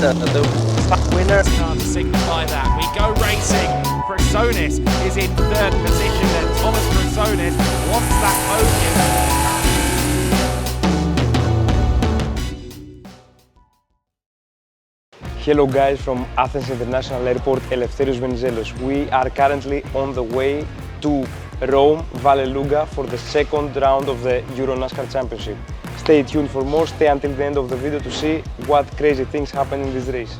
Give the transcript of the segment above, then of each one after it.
the winner. Hard to signify that. We go racing. KRASONIS is in third position and Thomas KRASONIS wants that podium. Hello guys from Athens International Airport, Eleftherios Venizelos. We are currently on the way to Rome, Vallelunga for the second round of the EuroNASCAR Championship. Stay tuned for more, stay until the end of the video to see what crazy things happen in this race.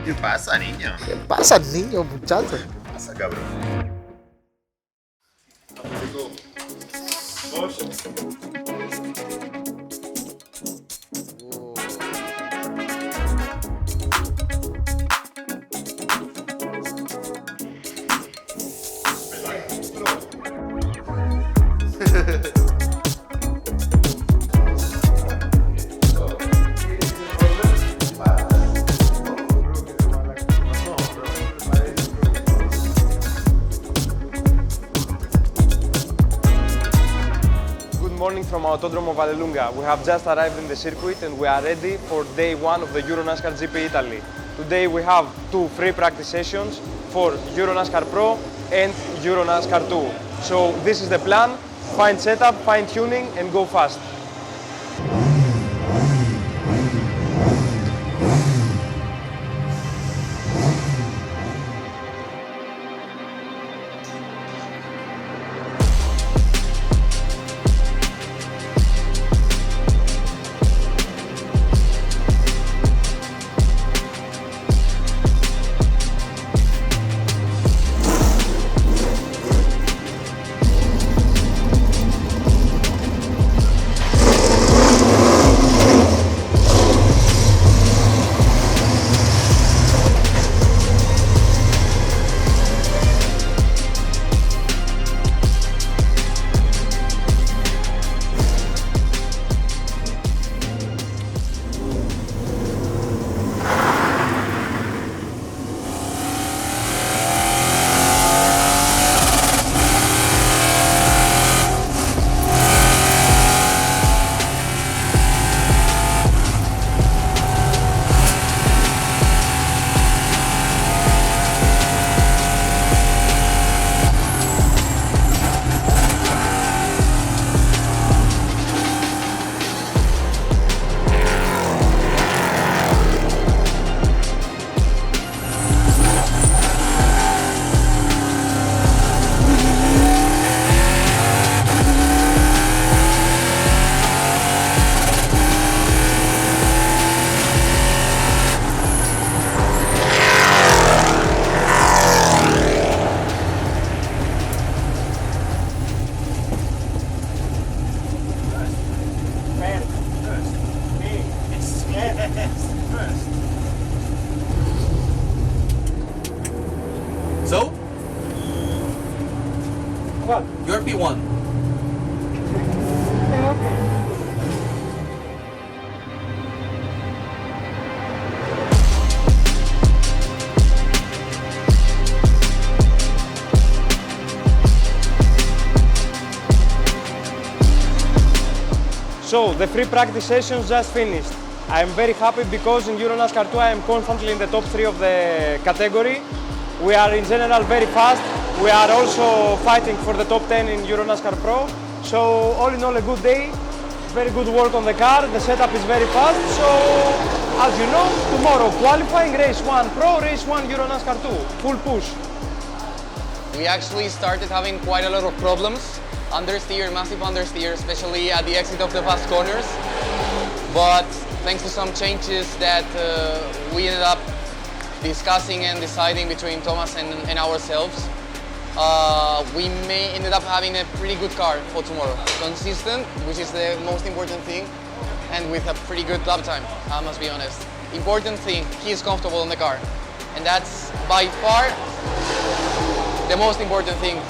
¿Qué pasa, niño? ¿Qué pasa, niño, muchacho? ¿Qué pasa, cabrón? Morning from Autodromo Vallelunga. We have just arrived in the circuit and we are ready for day one of the EuroNASCAR GP Italy. Today we have two free practice sessions for EuroNASCAR Pro and EuroNASCAR 2. So this is the plan: fine setup, fine tuning and go fast. So? What? You're P1. So the free practice sessions just finished. I am very happy because in EuroNASCAR 2 I am constantly in the top 3 of the category. We are in general very fast. We are also fighting for the top 10 in EuroNASCAR Pro. So all in all a good day, very good work on the car, the setup is very fast. So as you know, tomorrow qualifying, race 1 Pro, race 1 EuroNASCAR 2, full push. We actually started having quite a lot of problems. Understeer, massive understeer, especially at the exit of the fast corners. But thanks to some changes that we ended up discussing and deciding between Thomas and ourselves, we ended up having a pretty good car for tomorrow. Consistent, which is the most important thing, and with a pretty good lap time, I must be honest. Important thing, he is comfortable in the car. And that's by far the most important thing.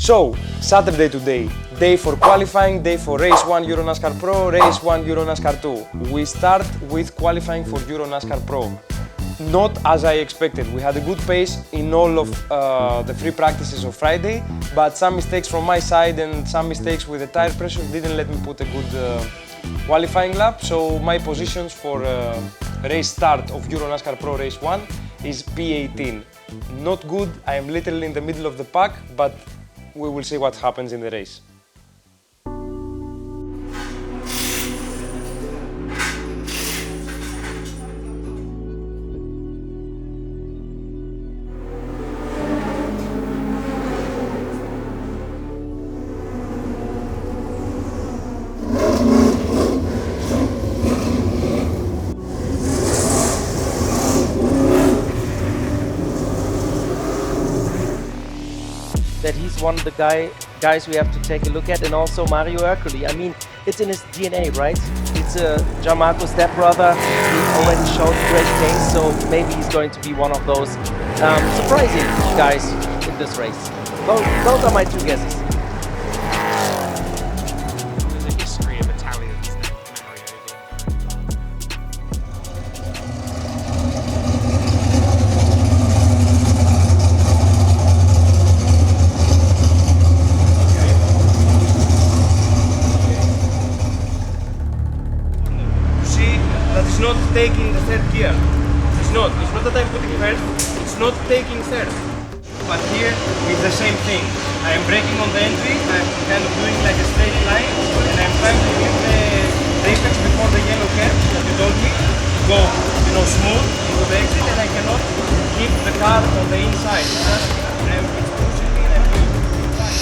So, Saturday today, day for qualifying, day for race 1 EuroNASCAR Pro, race 1 EuroNASCAR 2. We start with qualifying for EuroNASCAR Pro. Not as I expected. We had a good pace in all of the free practices of Friday, but some mistakes from my side and some mistakes with the tire pressure didn't let me put a good qualifying lap. So my positions for race start of EuroNASCAR Pro race 1 is P18. Not good, I am literally in the middle of the pack, but we will see what happens in the race. That he's one of the guys we have to take a look at, and also Mario Ercoli. I mean, it's in his DNA, right? It's Gianmarco's stepbrother. He already showed great pace, so maybe he's going to be one of those surprising guys in this race. Those are my two guesses. There's a history of Italians named Mario here. That is not taking the third gear. It's not that I'm putting first, it's not taking third. But here it's the same thing. I am braking on the entry, I'm kind of doing like a straight line, and I'm trying to hit the apex before the yellow curve that you told me, go smooth into the exit, and I cannot keep the car on the inside. It's pushing me and I'm going too fast.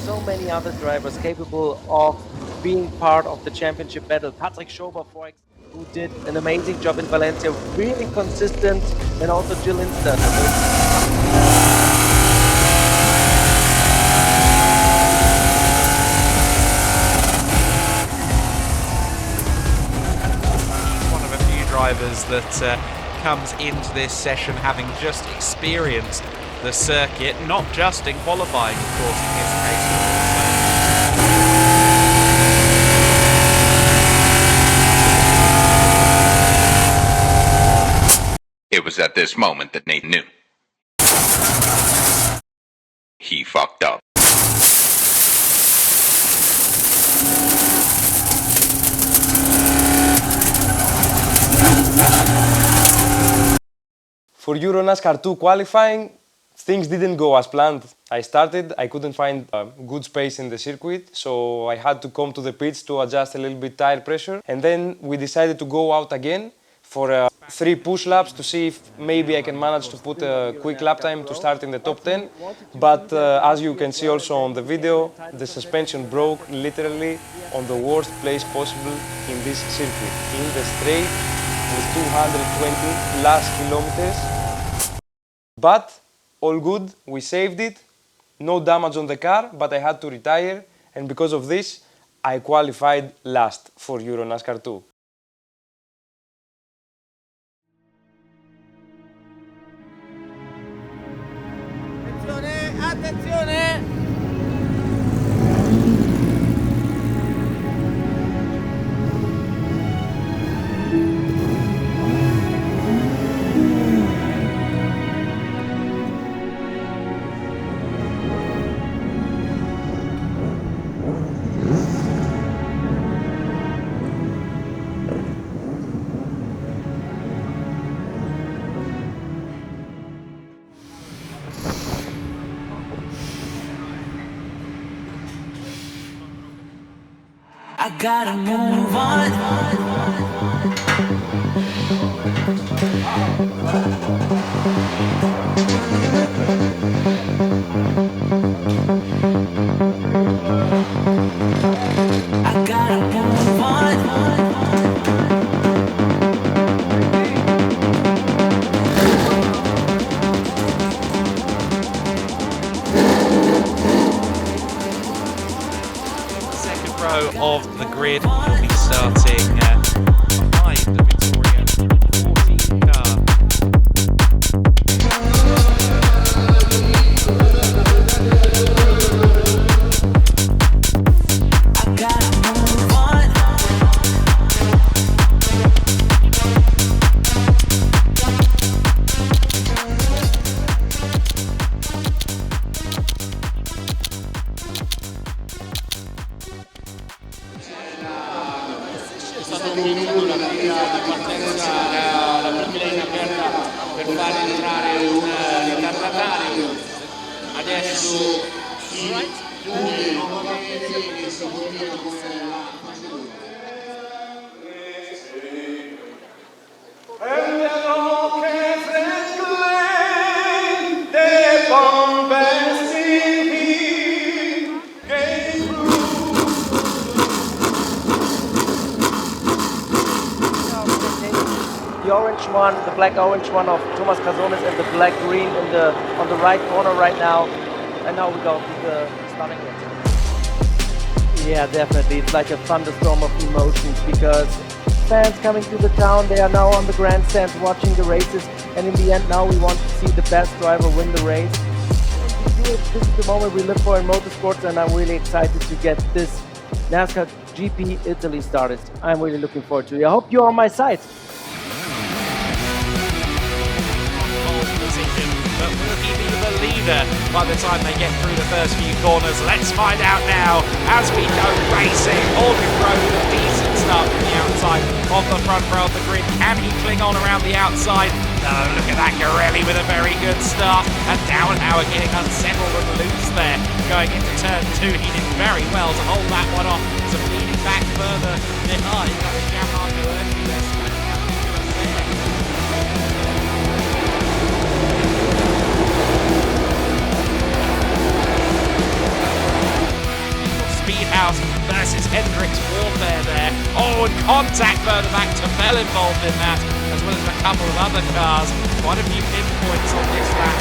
So many other drivers capable of being part of the championship battle. Patrick Schober, for example, who did an amazing job in Valencia, really consistent, and also Jill Instead. One of a few drivers that comes into this session having just experienced the circuit, not just in qualifying, of course, in this case. It was at this moment that Nate knew. He fucked up. For EuroNASCAR 2 qualifying, things didn't go as planned. I couldn't find good space in the circuit, so I had to come to the pits to adjust a little bit tire pressure. And then we decided to go out again for 3 push laps to see if maybe I can manage to put a quick lap time to start in the top 10. But as you can see also on the video, the suspension broke literally on the worst place possible in this circuit, in the straight with 220 last kilometers. But all good, we saved it, no damage on the car, but I had to retire, and because of this, I qualified last for EuroNASCAR 2. Attenzione! I gotta move on. I gotta move on. Of the grid will be starting behind the Victoria 14 car. I gotta move on. The orange one, the black-orange one of Thomas KRASONIS and the black-green on the right corner right now. And now we go to the starting gate. Yeah, definitely. It's like a thunderstorm of emotions because fans coming to the town, they are now on the grandstands watching the races. And in the end, now we want to see the best driver win the race. This is the moment we live for in motorsports, and I'm really excited to get this NASCAR GP Italy started. I'm really looking forward to it. I hope you're on my side. But will he be the leader by the time they get through the first few corners? Let's find out now as we go racing. Morgan Rowe with a decent start from the outside of the front row of the grid. Can he cling on around the outside? No, look at that, Garelli with a very good start. And Dowenhauer getting unsettled and loose there. Going into turn 2, he did very well to hold that one off. So leading back further behind. That was Gianmarco Ercoli there, spreading out the there. Speedhouse versus Hendricks warfare there. Oh, and contact further back to Bell involved in that, as well as a couple of other cars. Quite a few pinpoints on this lap.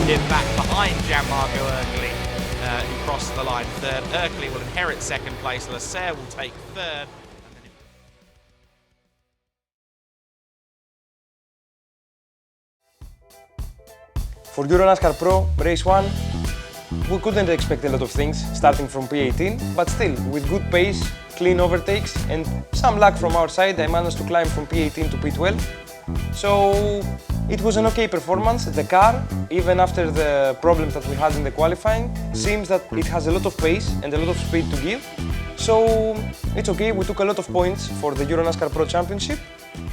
Him back behind Gianmarco Ercoli, who crossed the line third. Ercoli will inherit second place, Lasser will take third. For EuroNASCAR Pro Race 1, we couldn't expect a lot of things starting from P18, but still, with good pace, clean overtakes and some luck from our side, I managed to climb from P18 to P12. So it was an okay performance. The car, even after the problems that we had in the qualifying, seems that it has a lot of pace and a lot of speed to give. So it's okay, we took a lot of points for the EuroNASCAR Pro Championship,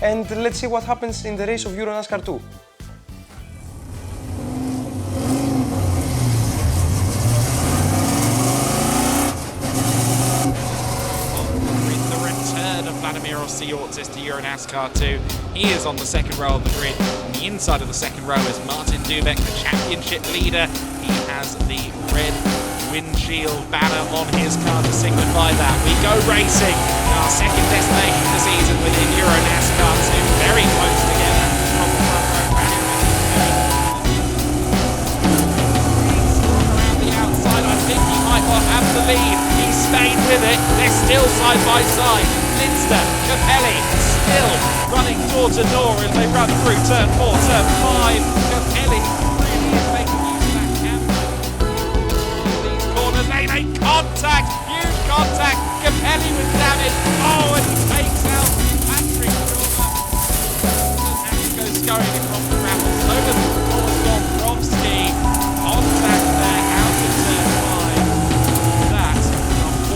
and let's see what happens in the race of EuroNASCAR 2. To EuroNASCAR 2. He is on the second row of the grid. On the inside of the second row is Martin Dubek, the championship leader. He has the red windshield banner on his car to signify that. We go racing. Our second destination of the season within EuroNASCAR 2. Very close together from the front row. Around the outside, I think he might well have the lead. He stayed with it. They're still side by side. Linster, Capelli, still running door to door as they run through turn 4, turn 5. Capelli really is making use of that camera. These corners, lane contact, huge contact. Capelli was damaged. Oh, and he takes out Patrick Silva. And he goes scurrying across the gravel. So does Dombrovski. Contact there out of turn 5. That from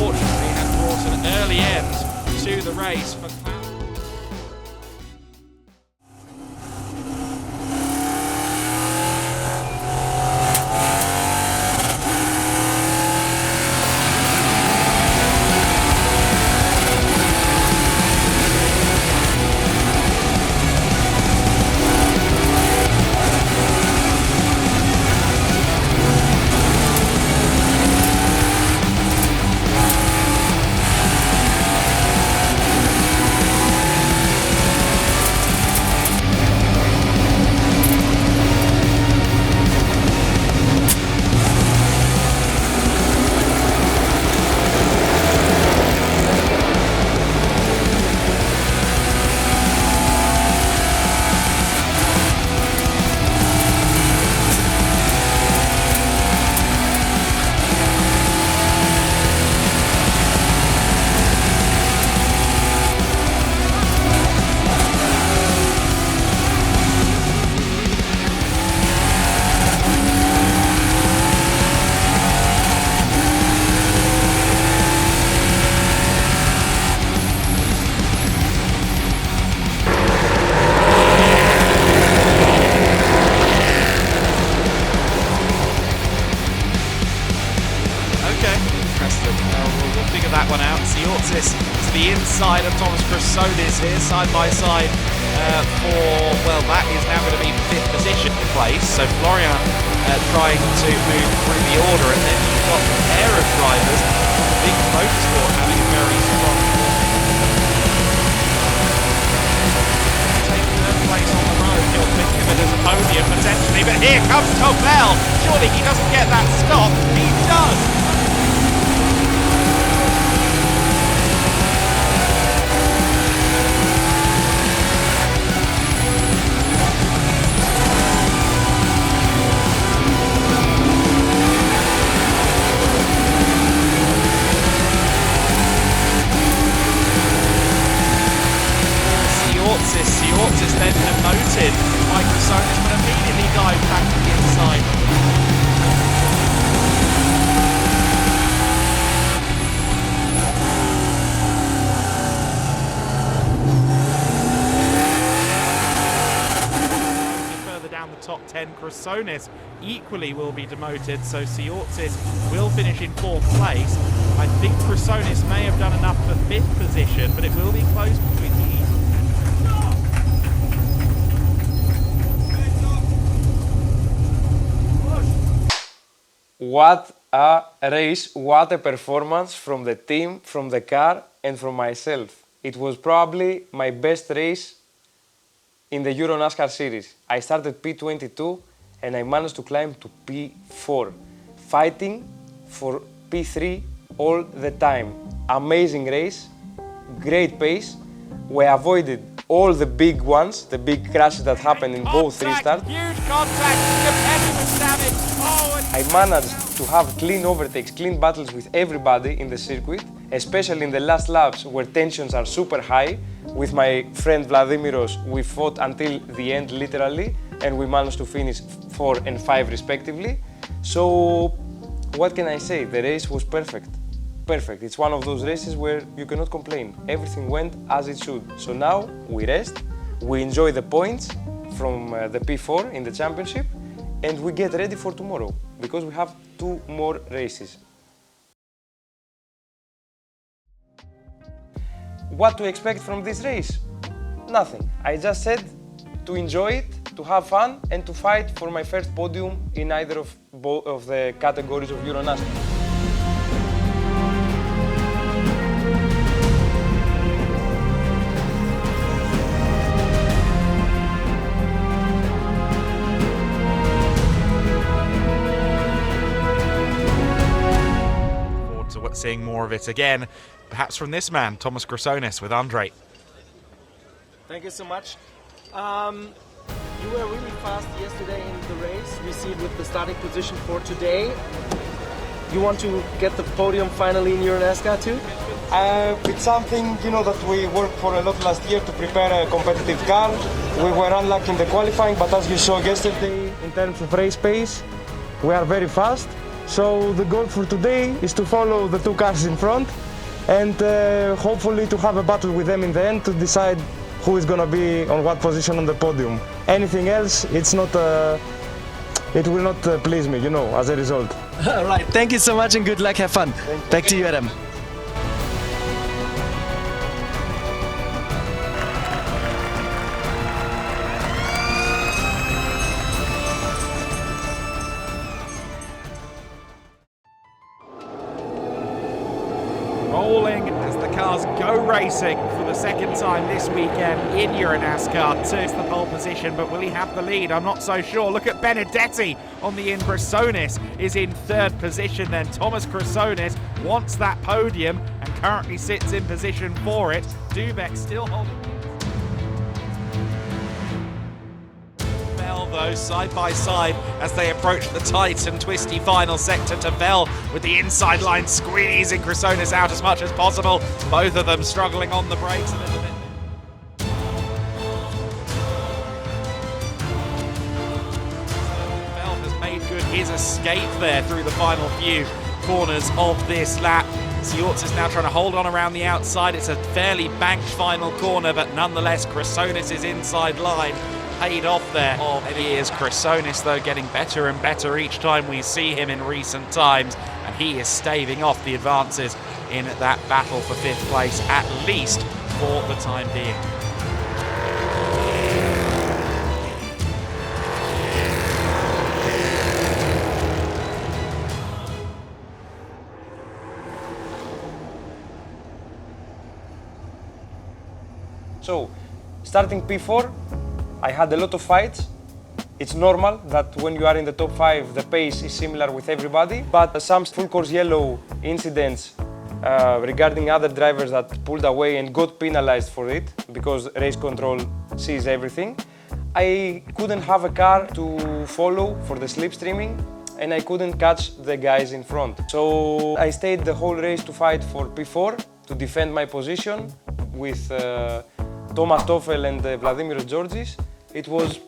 Siortzis to the inside of Thomas KRASONIS here, side by side well, that is now going to be 5th position in place. So Florian trying to move through the order, and then you've got a pair of drivers, Big Motorsport having a very strong take 3rd place on the road. He'll think of it as a podium potentially, but here comes Tom Bell. Surely he doesn't get that stop. He does. Siortzis then demoted by KRASONIS, but immediately dived back to the inside. Further down the top 10, KRASONIS equally will be demoted, so Siortzis will finish in 4th place. I think KRASONIS may have done enough for 5th position, but it will be close between these. What a race, what a performance from the team, from the car and from myself. It was probably my best race in the EuroNASCAR series. I started P.2 and I managed to climb to P4, fighting for P3 all the time. Amazing race, great pace. We avoided all the big ones, the big crashes that happened in both restarts. Huge contact, competitive damage. I managed to have clean overtakes, clean battles with everybody in the circuit, especially in the last laps where tensions are super high. With my friend Vladimiros, we fought until the end literally, and we managed to finish 4 and 5 respectively. So what can I say? The race was perfect. Perfect. It's one of those races where you cannot complain. Everything went as it should. So now we rest, we enjoy the points from the P4 in the championship, and we get ready for tomorrow because we have 2 more races. What to expect from this race? Nothing. I just said to enjoy it, to have fun, and to fight for my first podium in either of both of the categories of EuroNASCAR. Seeing more of it again, perhaps from this man, Thomas KRASONIS, with Andre. Thank you so much. You were really fast yesterday in the race, received with the starting position for today. You want to get the podium finally in EuroNASCAR too? It's something, that we worked for a lot last year to prepare a competitive car. We were unlucky in the qualifying, but as you saw yesterday, in terms of race pace, we are very fast. So the goal for today is to follow the 2 cars in front and hopefully to have a battle with them in the end to decide who is going to be on what position on the podium. Anything else, it will not please me, as a result. All right, thank you so much and good luck, have fun. Back to you, Adam. Rolling as the cars go racing for the second time this weekend in EuroNASCAR. It's the pole position, but will he have the lead? I'm not so sure. Look at Benedetti on the in. KRASONIS is in 3rd position then. Thomas KRASONIS wants that podium and currently sits in position for it. Dubek still holding. Though, side by side as they approach the tight and twisty final sector. Tavel with the inside line squeezing KRASONIS out as much as possible. Both of them struggling on the brakes a little bit. Tavel has made good his escape there through the final few corners of this lap. Siortzis now trying to hold on around the outside. It's a fairly banked final corner, but nonetheless KRASONIS' inside line paid off there. It is KRASONIS though getting better and better each time we see him in recent times, and he is staving off the advances in that battle for 5th place, at least for the time being. So, starting P4, I had a lot of fights. It's normal that when you are in the top 5, the pace is similar with everybody, but some full course yellow incidents regarding other drivers that pulled away and got penalized for it, because race control sees everything. I couldn't have a car to follow for the slipstreaming, and I couldn't catch the guys in front. So I stayed the whole race to fight for P4, to defend my position with Thomas Toffel and Vladimir Georgis. It was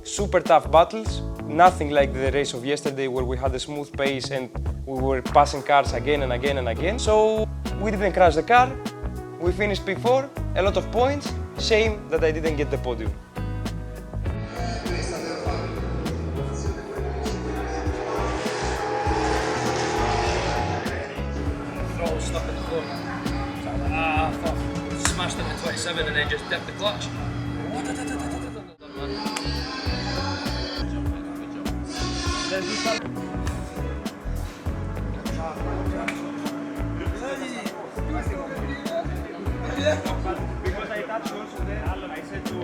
super tough battles, nothing like the race of yesterday where we had a smooth pace and we were passing cars again and again and again. So we didn't crash the car, we finished P4, a lot of points, shame that I didn't get the podium. Stuck in the floor. So I was like, fuck. Smashed it at 27 and then just dipped the clutch. Because I touched also there, I said to,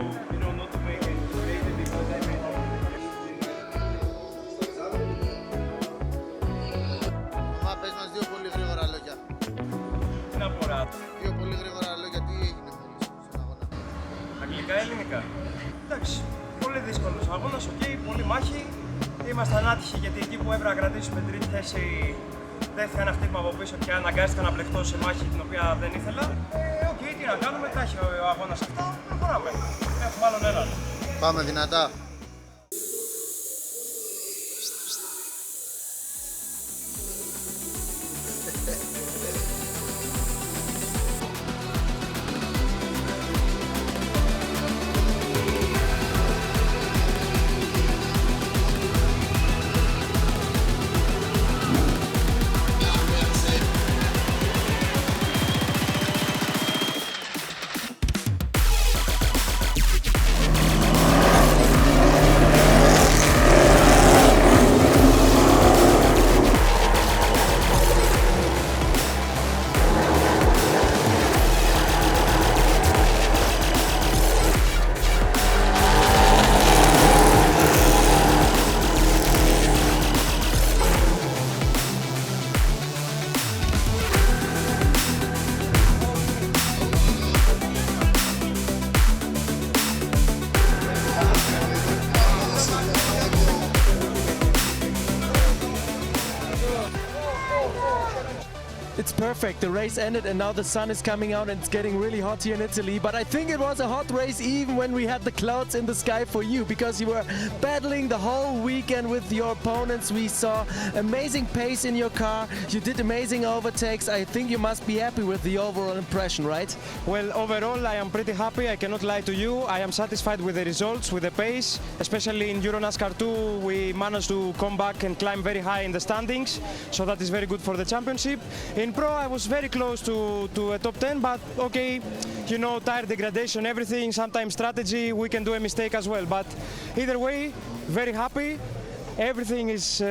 not to make it crazy because I made Πες μας δύο πολύ γρήγορα λόγια. Τι να πω, ρε. Δύο πολύ γρήγορα λόγια, τι έγινε στον αγώνα. Αγγλικά, ελληνικά. Εντάξει, πολύ δύσκολος αγώνας, πολύ μάχη. Ήμασταν άτυχοι γιατί εκεί που έπρεπε να κρατήσουμε τρίτη θέση δέχτηκαν ένα χτύπημα από πίσω και αναγκάστηκα να μπλεχτώ σε μάχη την οποία δεν ήθελα. Τι να κάνουμε, τα έχει ο αγώνας αυτά, προχωράμε. Έχουμε άλλον έναν. Πάμε δυνατά. It's perfect. The race ended and now the sun is coming out and it's getting really hot here in Italy. But I think it was a hot race even when we had the clouds in the sky for you, because you were battling the whole weekend with your opponents. We saw amazing pace in your car. You did amazing overtakes. I think you must be happy with the overall impression, right? Well, overall, I am pretty happy. I cannot lie to you. I am satisfied with the results, with the pace. Especially in EuroNASCAR 2, we managed to come back and climb very high in the standings. So that is very good for the championship. In Pro, I was very close to a top 10, but okay, tire degradation, everything, sometimes strategy, we can do a mistake as well. But either way, very happy. Everything is,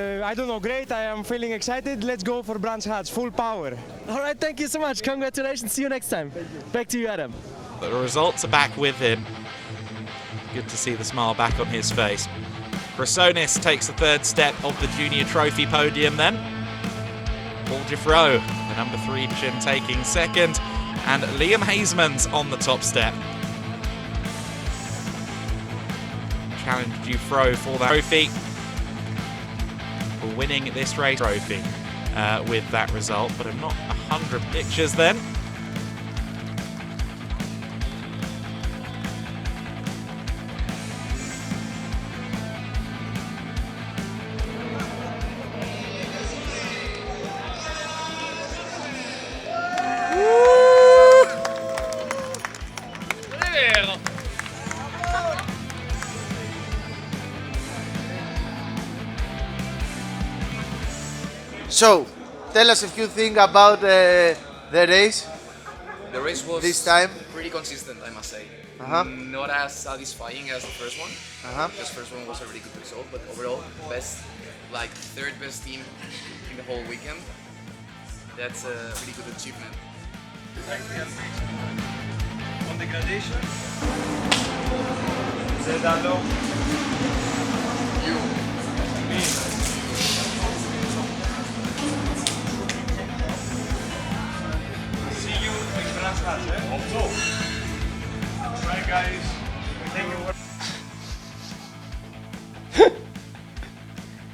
great. I am feeling excited. Let's go for Brands Hatch, full power. All right, thank you so much. Congratulations. See you next time. Back to you, Adam. The results are back with him. Good to see the smile back on his face. KRASONIS takes the third step of the junior trophy podium then. Paul Giffreau, the number 3 position, taking second, and Liam Hasemans on the top step. Challenge Giffreau for the trophy, for winning this race trophy with that result, but I'm not 100 pictures then. So, tell us a few things about The race, The race was this time, pretty consistent, I must say. Uh-huh. Not as satisfying as the first one. This first one was a really good result, but overall, best, like third best team in the whole weekend. That's a really good achievement. On degradation, Zedalo, you, me. See you in Brands Hatch, eh? Bye guys. Thank you.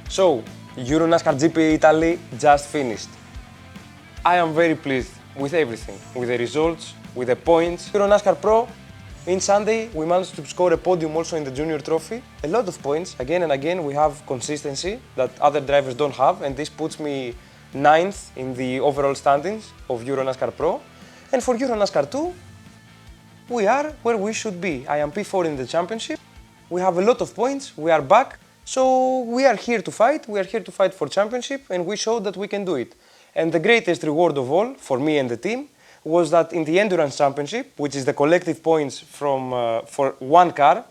So, EuroNASCAR GP Italy just finished. I am very pleased with everything, with the results, with the points. EuroNASCAR Pro, in Sunday, we managed to score a podium also in the junior trophy. A lot of points, again and again, we have consistency that other drivers don't have, and this puts me 9th in the overall standings of EuroNASCAR Pro. And for EuroNASCAR 2, we are where we should be. I am P4 in the championship. We have a lot of points, we are back. So we are here to fight, for championship, and we showed that we can do it. And the greatest reward of all, for me and the team, was that in the Endurance Championship, which is the collective points for one car,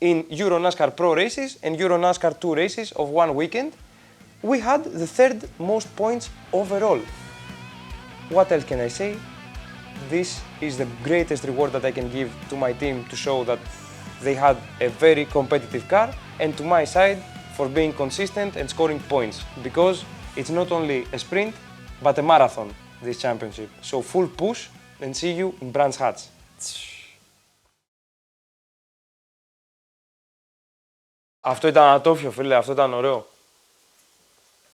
in EuroNASCAR Pro races and EuroNASCAR 2 races of one weekend, we had the third most points overall. What else can I say? This is the greatest reward that I can give to my team to show that they had a very competitive car, and to my side for being consistent and scoring points, because it's not only a sprint but a marathon, this championship. So full push and see you in Brands Hatch. Αυτό ήταν ατόφιο, φίλε, αυτό ήταν ωραίο.